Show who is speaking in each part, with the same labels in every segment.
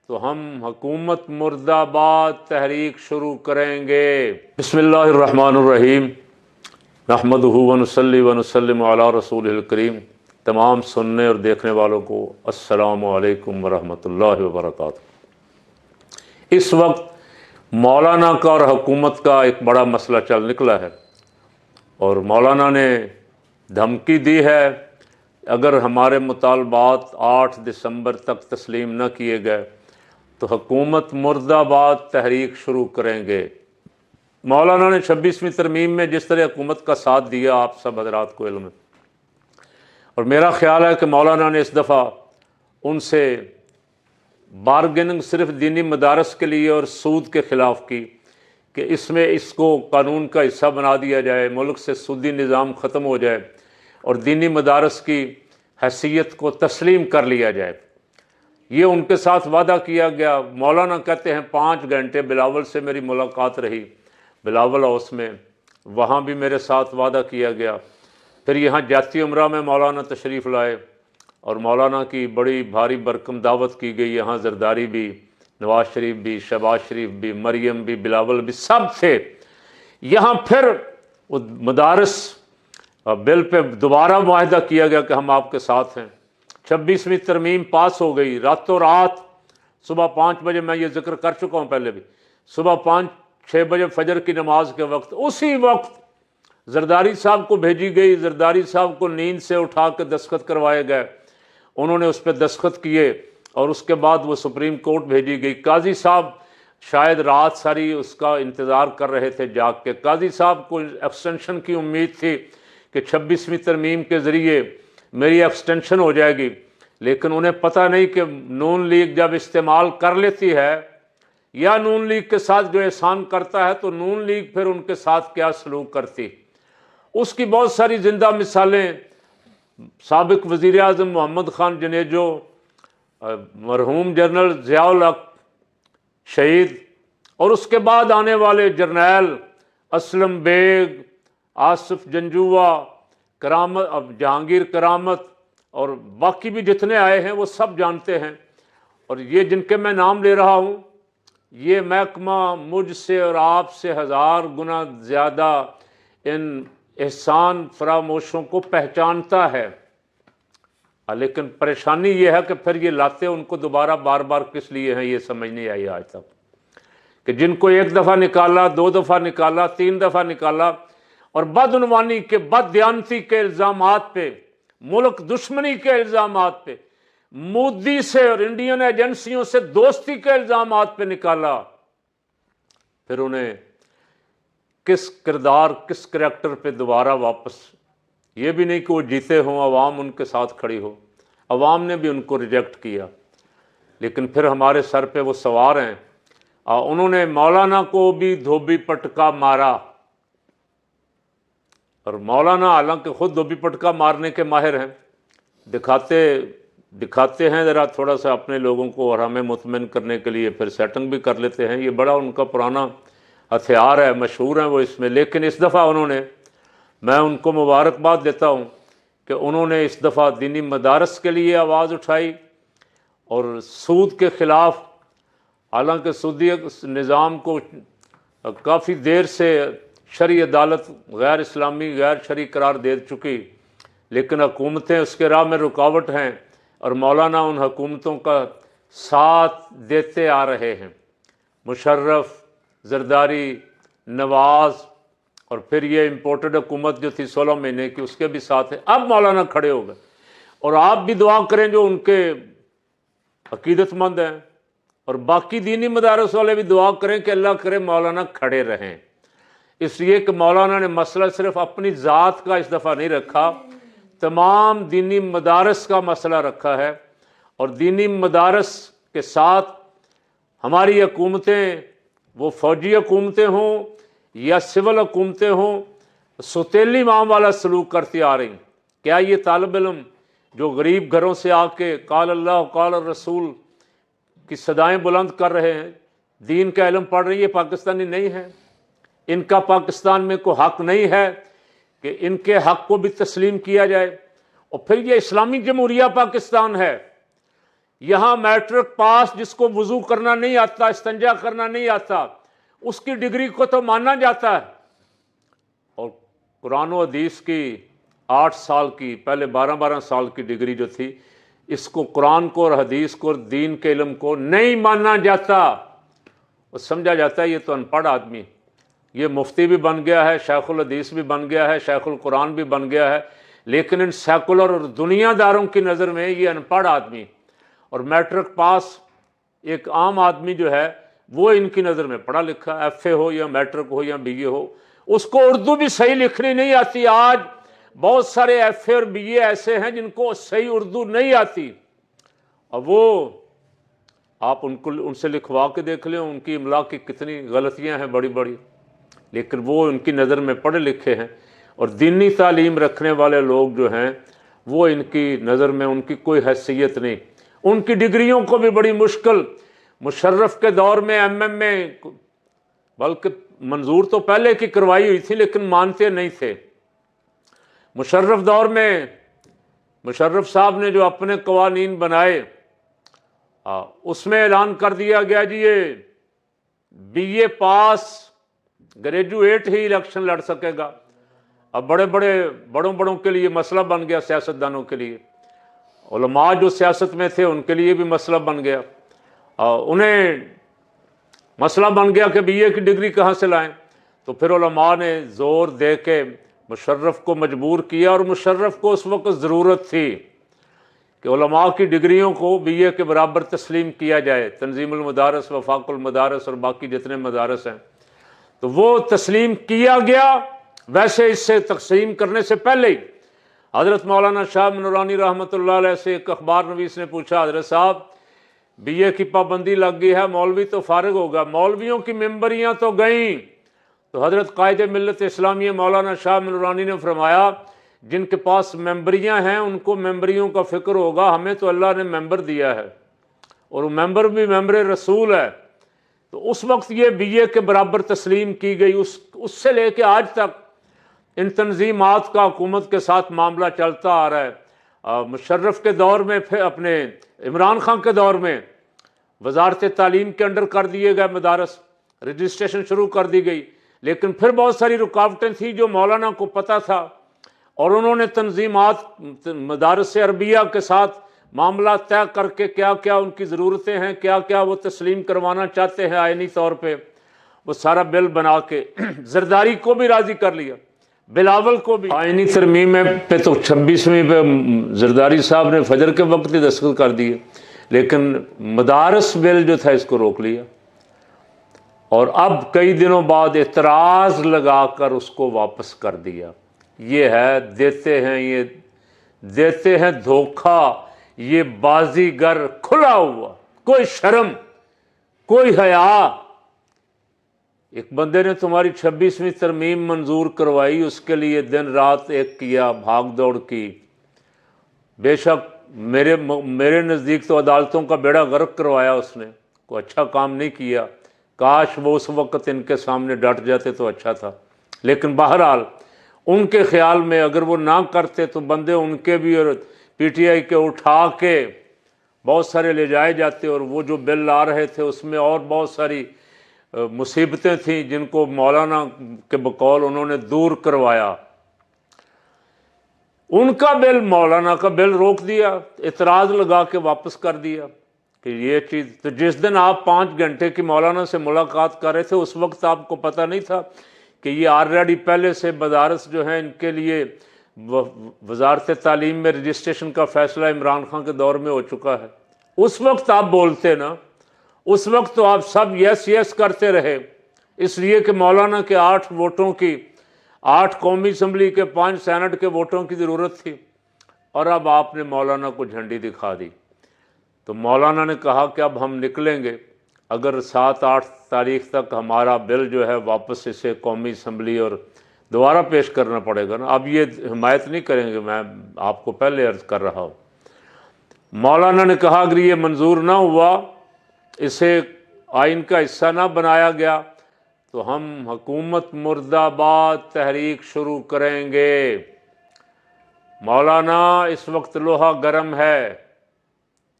Speaker 1: تو ہم حکومت مرد آباد تحریک شروع کریں گے۔ بسم اللہ الرحمن الرحیم، نحمدہ ونصلی ونسلم علی رسول الکریم۔ تمام سننے اور دیکھنے والوں کو السلام علیکم ورحمۃ اللہ وبرکاتہ۔ اس وقت مولانا کا اور حکومت کا ایک بڑا مسئلہ چل نکلا ہے، اور مولانا نے دھمکی دی ہے اگر ہمارے مطالبات 8 دسمبر تک تسلیم نہ کیے گئے تو حکومت مرد آباد تحریک شروع کریں گے۔ مولانا نے 26ویں ترمیم میں جس طرح حکومت کا ساتھ دیا آپ سب حضرات کو علم ہے، اور میرا خیال ہے کہ مولانا نے اس دفعہ ان سے بارگیننگ صرف دینی مدارس کے لیے اور سود کے خلاف کی کہ اس کو قانون کا حصہ بنا دیا جائے، ملک سے سودی نظام ختم ہو جائے اور دینی مدارس کی حیثیت کو تسلیم کر لیا جائے۔ یہ ان کے ساتھ وعدہ کیا گیا۔ مولانا کہتے ہیں 5 گھنٹے بلاول سے میری ملاقات رہی بلاول ہاؤس میں، وہاں بھی میرے ساتھ وعدہ کیا گیا۔ پھر یہاں جاتی عمرہ میں مولانا تشریف لائے اور مولانا کی بڑی بھاری بھرکم دعوت کی گئی۔ یہاں زرداری بھی، نواز شریف بھی، شہباز شریف بھی، مریم بھی، بلاول بھی، سب تھے یہاں۔ پھر وہ مدارس بل پہ دوبارہ معاہدہ کیا گیا کہ ہم آپ کے ساتھ ہیں۔ 26ویں ترمیم پاس ہو گئی راتوں رات۔ صبح 5 بجے، میں یہ ذکر کر چکا ہوں پہلے بھی، صبح 5-6 بجے فجر کی نماز کے وقت، اسی وقت زرداری صاحب کو بھیجی گئی۔ زرداری صاحب کو نیند سے اٹھا کے دستخط کروائے گئے، انہوں نے اس پہ دستخط کیے اور اس کے بعد وہ سپریم کورٹ بھیجی گئی۔ قاضی صاحب شاید رات ساری اس کا انتظار کر رہے تھے جاگ کے۔ قاضی صاحب کو ایکسٹینشن کی امید تھی کہ 26ویں ترمیم کے ذریعے میری ایکسٹینشن ہو جائے گی، لیکن انہیں پتہ نہیں کہ نون لیگ جب استعمال کر لیتی ہے یا نون لیگ کے ساتھ جو احسان کرتا ہے تو نون لیگ پھر ان کے ساتھ کیا سلوک کرتی۔ اس کی بہت ساری زندہ مثالیں، سابق وزیر اعظم محمد خان جنیجو، مرحوم جنرل ضیاء الحق شہید، اور اس کے بعد آنے والے جرنیل اسلم بیگ، آصف جنجوعہ، کرامت، جہانگیر کرامت، اور باقی بھی جتنے آئے ہیں وہ سب جانتے ہیں۔ اور یہ جن کے میں نام لے رہا ہوں، یہ محکمہ مجھ سے اور آپ سے 1000 گنا زیادہ ان احسان فراموشوں کو پہچانتا ہے، لیکن پریشانی یہ ہے کہ پھر یہ لاتے ان کو دوبارہ بار بار کس لیے ہیں، یہ سمجھ نہیں آئی آج تک، کہ جن کو 1 دفعہ نکالا، 2 دفعہ نکالا، 3 دفعہ نکالا، اور بدعنوانی کے، بد دیانتی کے الزامات پہ، ملک دشمنی کے الزامات پہ، مودی سے اور انڈین ایجنسیوں سے دوستی کے الزامات پہ نکالا، پھر انہیں کس کردار، کس کریکٹر پہ دوبارہ واپس، یہ بھی نہیں کہ وہ جیتے ہوں، عوام ان کے ساتھ کھڑی ہو، عوام نے بھی ان کو ریجیکٹ کیا، لیکن پھر ہمارے سر پہ وہ سوار ہیں۔ انہوں نے مولانا کو بھی دھوبی پٹکا مارا، اور مولانا حالانکہ خود دھوبی پٹکا مارنے کے ماہر ہیں، دکھاتے ہیں ذرا تھوڑا سا اپنے لوگوں کو، اور ہمیں مطمئن کرنے کے لیے پھر سیٹنگ بھی کر لیتے ہیں، یہ بڑا ان کا پرانا ہتھیار ہے، مشہور ہیں وہ اس میں۔ لیکن اس دفعہ انہوں نے، میں ان کو مبارکباد دیتا ہوں کہ انہوں نے اس دفعہ دینی مدارس کے لیے آواز اٹھائی اور سود کے خلاف، حالانکہ سودی نظام کو کافی دیر سے شرعی عدالت غیر اسلامی، غیر شرعی قرار دے چکی، لیکن حکومتیں اس کے راہ میں رکاوٹ ہیں، اور مولانا ان حکومتوں کا ساتھ دیتے آ رہے ہیں۔ مشرف، زرداری، نواز، اور پھر یہ امپورٹڈ حکومت جو تھی 16 مہینے کی، اس کے بھی ساتھ ہے۔ اب مولانا کھڑے ہو گئے، اور آپ بھی دعا کریں جو ان کے عقیدت مند ہیں، اور باقی دینی مدارس والے بھی دعا کریں کہ اللہ کرے مولانا کھڑے رہیں، اس لیے کہ مولانا نے مسئلہ صرف اپنی ذات کا اس دفعہ نہیں رکھا، تمام دینی مدارس کا مسئلہ رکھا ہے، اور دینی مدارس کے ساتھ ہماری حکومتیں، وہ فوجی حکومتیں ہوں یا سول حکومتیں ہوں، سوتیلی ماں والا سلوک کرتی آ رہی۔ کیا یہ طالب علم جو غریب گھروں سے آ کے قال اللہ قال الرسول کی صدائیں بلند کر رہے ہیں، دین کا علم پڑھ رہی ہے، پاکستانی نہیں ہے؟ ان کا پاکستان میں کوئی حق نہیں ہے کہ ان کے حق کو بھی تسلیم کیا جائے؟ اور پھر یہ اسلامی جمہوریہ پاکستان ہے، یہاں میٹرک پاس جس کو وضو کرنا نہیں آتا، استنجا کرنا نہیں آتا، اس کی ڈگری کو تو مانا جاتا ہے، اور قرآن و حدیث کی 8 سال کی، پہلے 12 سال کی ڈگری جو تھی، اس کو قرآن کو اور حدیث کو اور دین کے علم کو نہیں مانا جاتا، اور سمجھا جاتا ہے یہ تو ان پڑھ آدمی، یہ مفتی بھی بن گیا ہے، شیخ الحدیث بھی بن گیا ہے، شیخ القرآن بھی بن گیا ہے، لیکن ان سیکولر اور دنیا داروں کی نظر میں یہ ان پڑھ آدمی، اور میٹرک پاس ایک عام آدمی جو ہے وہ ان کی نظر میں پڑھا لکھا، ایف اے ہو یا میٹرک ہو یا بی اے ہو، اس کو اردو بھی صحیح لکھنی نہیں آتی۔ آج بہت سارے ایف اے اور بی اے ایسے ہیں جن کو صحیح اردو نہیں آتی، اب وہ آپ ان سے لکھوا کے دیکھ لیں، ان کی املا کی کتنی غلطیاں ہیں بڑی بڑی، لیکن وہ ان کی نظر میں پڑھے لکھے ہیں، اور دینی تعلیم رکھنے والے لوگ جو ہیں وہ ان کی نظر میں ان کی کوئی حیثیت نہیں، ان کی ڈگریوں کو بھی بڑی مشکل، مشرف کے دور میں ایم ایم میں، بلکہ منظور تو پہلے کی کروائی ہوئی تھی لیکن مانتے نہیں تھے، مشرف دور میں مشرف صاحب نے جو اپنے قوانین بنائے، اس میں اعلان کر دیا گیا جی یہ بی اے پاس گریجویٹ ہی الیکشن لڑ سکے گا۔ اب بڑوں کے لیے مسئلہ بن گیا، سیاستدانوں کے لیے، علماء جو سیاست میں تھے ان کے لیے بھی مسئلہ بن گیا، انہیں مسئلہ بن گیا کہ بی اے کی ڈگری کہاں سے لائیں، تو پھر علماء نے زور دے کے مشرف کو مجبور کیا، اور مشرف کو اس وقت ضرورت تھی کہ علماء کی ڈگریوں کو بی اے کے برابر تسلیم کیا جائے، تنظیم المدارس، وفاق المدارس اور باقی جتنے مدارس ہیں، تو وہ تسلیم کیا گیا۔ ویسے اس سے تقسیم کرنے سے پہلے ہی حضرت مولانا شاہ نورانی رحمۃ اللہ علیہ سے ایک اخبار نویس نے پوچھا، حضرت صاحب بی اے کی پابندی لگ گئی ہے، مولوی تو فارغ ہوگا، مولویوں کی ممبریاں تو گئیں، تو حضرت قائد ملت اسلامیہ مولانا شاہ نورانی نے فرمایا جن کے پاس ممبریاں ہیں ان کو ممبریوں کا فکر ہوگا، ہمیں تو اللہ نے ممبر دیا ہے، اور وہ ممبر بھی ممبر رسول ہے، تو اس وقت یہ بی اے کے برابر تسلیم کی گئی۔ اس سے لے کے آج تک ان تنظیمات کا حکومت کے ساتھ معاملہ چلتا آ رہا ہے۔ مشرف کے دور میں، پھر اپنے عمران خان کے دور میں وزارت تعلیم کے انڈر کر دیے گئے مدارس، رجسٹریشن شروع کر دی گئی، لیکن پھر بہت ساری رکاوٹیں تھیں جو مولانا کو پتہ تھا، اور انہوں نے تنظیمات مدارس عربیہ کے ساتھ معاملہ طے کر کے کیا کیا ان کی ضرورتیں ہیں، کیا کیا وہ تسلیم کروانا چاہتے ہیں آئینی طور پہ، وہ سارا بل بنا کے زرداری کو بھی راضی کر لیا، بلاول کو بھی۔ آئینی ترمیم پہ تو 26ویں پہ زرداری صاحب نے فجر کے وقت ہی دستخط کر دیے، لیکن مدارس بل جو تھا اس کو روک لیا، اور اب کئی دنوں بعد اعتراض لگا کر اس کو واپس کر دیا۔ یہ ہے دیتے ہیں دھوکہ، یہ بازیگر کھلا ہوا، کوئی شرم، کوئی حیا۔ ایک بندے نے تمہاری 26ویں ترمیم منظور کروائی، اس کے لیے دن رات ایک کیا، بھاگ دوڑ کی، بے شک میرے نزدیک تو عدالتوں کا بیڑا غرق کروایا اس نے، کوئی اچھا کام نہیں کیا، کاش وہ اس وقت ان کے سامنے ڈٹ جاتے تو اچھا تھا، لیکن بہرحال ان کے خیال میں اگر وہ نہ کرتے تو بندے ان کے بھی اور پی ٹی آئی کے اٹھا کے بہت سارے لے جائے جاتے، اور وہ جو بل لا رہے تھے اس میں اور بہت ساری مصیبتیں تھیں جن کو مولانا کے بقول انہوں نے دور کروایا۔ ان کا بل، مولانا کا بل روک دیا، اعتراض لگا کے واپس کر دیا کہ یہ چیز۔ تو جس دن آپ 5 گھنٹے کی مولانا سے ملاقات کر رہے تھے اس وقت آپ کو پتہ نہیں تھا کہ یہ آلریڈی پہلے سے مدارس جو ہیں ان کے لیے وزارت تعلیم میں رجسٹریشن کا فیصلہ عمران خان کے دور میں ہو چکا ہے؟ اس وقت آپ بولتے نا، اس وقت تو آپ سب یس یس کرتے رہے، اس لیے کہ مولانا کے 8 ووٹوں کی، 8 قومی اسمبلی کے 5 سینٹ کے ووٹوں کی ضرورت تھی، اور اب آپ نے مولانا کو جھنڈی دکھا دی۔ تو مولانا نے کہا کہ اب ہم نکلیں گے، اگر 7-8 تاریخ تک ہمارا بل جو ہے واپس اسے قومی اسمبلی اور دوبارہ پیش کرنا پڑے گا نا، اب یہ حمایت نہیں کریں گے، میں آپ کو پہلے عرض کر رہا ہوں۔ مولانا نے کہا اگر یہ منظور نہ ہوا، اسے آئین کا حصہ نہ بنایا گیا، تو ہم حکومت مرد آباد تحریک شروع کریں گے۔ مولانا اس وقت لوہا گرم ہے،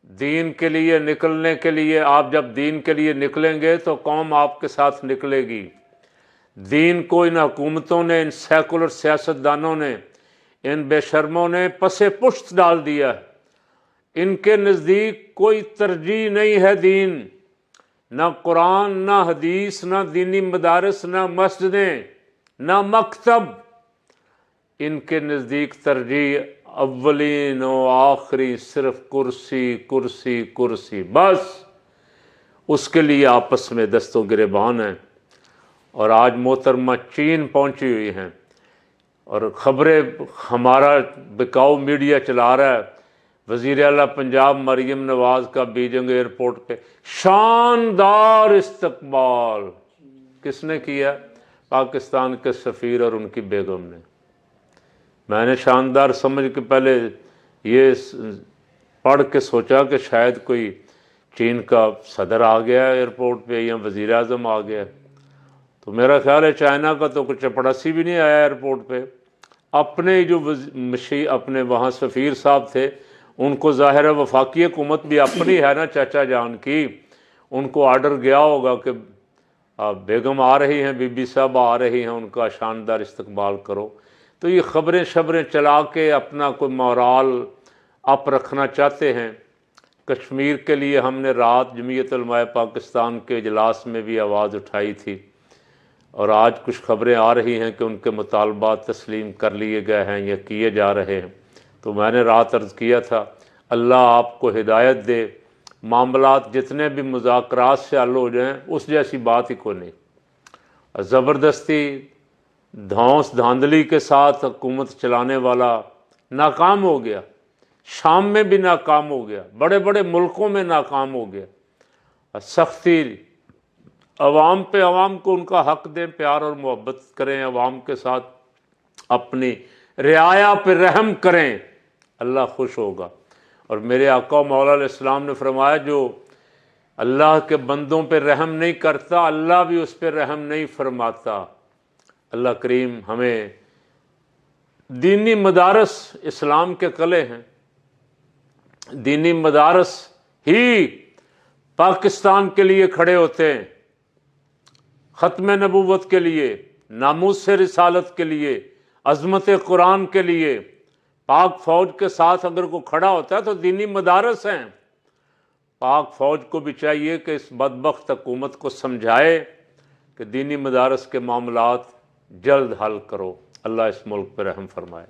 Speaker 1: دین کے لیے نکلنے کے لیے آپ جب دین کے لیے نکلیں گے تو قوم آپ کے ساتھ نکلے گی۔ دین کو ان حکومتوں نے، ان سیکولر سیاستدانوں نے، ان بے شرموں نے پس پشت ڈال دیا ہے۔ ان کے نزدیک کوئی ترجیح نہیں ہے دین، نہ قرآن، نہ حدیث، نہ دینی مدارس، نہ مسجدیں، نہ مکتب۔ ان کے نزدیک ترجیح اولین و آخری صرف کرسی کرسی کرسی، بس اس کے لیے آپس میں دست و گریبان ہیں۔ اور آج محترمہ چین پہنچی ہوئی ہیں اور خبریں ہمارا بکاؤ میڈیا چلا رہا ہے، وزیر اعلیٰ پنجاب مریم نواز کا بیجنگ ایئرپورٹ پہ شاندار استقبال کس نے کیا؟ پاکستان کے سفیر اور ان کی بیگم نے۔ میں نے شاندار سمجھ کے پہلے یہ پڑھ کے سوچا کہ شاید کوئی چین کا صدر آ گیا ایئرپورٹ پہ یا وزیر اعظم آ گیا، تو میرا خیال ہے چائنا کا تو کچھ چپڑاسی بھی نہیں آیا ایئرپورٹ پہ۔ اپنے جو اپنے وہاں سفیر صاحب تھے، ان کو ظاہر ہے وفاقی حکومت بھی اپنی ہے نا چاچا جان کی، ان کو آرڈر گیا ہوگا کہ بیگم آ رہی ہیں، بی بی صاحب آ رہی ہیں، ان کا شاندار استقبال کرو۔ تو یہ خبریں چلا کے اپنا کوئی مورال اپ رکھنا چاہتے ہیں۔ کشمیر کے لیے ہم نے رات جمعیت علماء پاکستان کے اجلاس میں بھی آواز اٹھائی تھی، اور آج کچھ خبریں آ رہی ہیں کہ ان کے مطالبات تسلیم کر لیے گئے ہیں یا کیے جا رہے ہیں۔ تو میں نے رات عرض کیا تھا اللہ آپ کو ہدایت دے، معاملات جتنے بھی مذاکرات سے حل ہو جائیں اس جیسی بات ہی کوئی نہیں۔ زبردستی دھونس دھاندلی کے ساتھ حکومت چلانے والا ناکام ہو گیا، شام میں بھی ناکام ہو گیا، بڑے بڑے ملکوں میں ناکام ہو گیا۔ سختی عوام پہ، عوام کو ان کا حق دیں، پیار اور محبت کریں عوام کے ساتھ، اپنی رعایا پہ رحم کریں، اللہ خوش ہوگا۔ اور میرے آقا و مولا علیہ السلام نے فرمایا جو اللہ کے بندوں پہ رحم نہیں کرتا اللہ بھی اس پہ رحم نہیں فرماتا۔ اللہ کریم ہمیں دینی مدارس اسلام کے قلعے ہیں، دینی مدارس ہی پاکستان کے لیے کھڑے ہوتے ہیں، ختم نبوت کے لیے، ناموس رسالت کے لیے، عظمت قرآن کے لیے۔ پاک فوج کے ساتھ اگر کوئی کھڑا ہوتا ہے تو دینی مدارس ہیں۔ پاک فوج کو بھی چاہیے کہ اس بدبخت حکومت کو سمجھائے کہ دینی مدارس کے معاملات جلد حل کرو۔ اللہ اس ملک پہ رحم فرمائے۔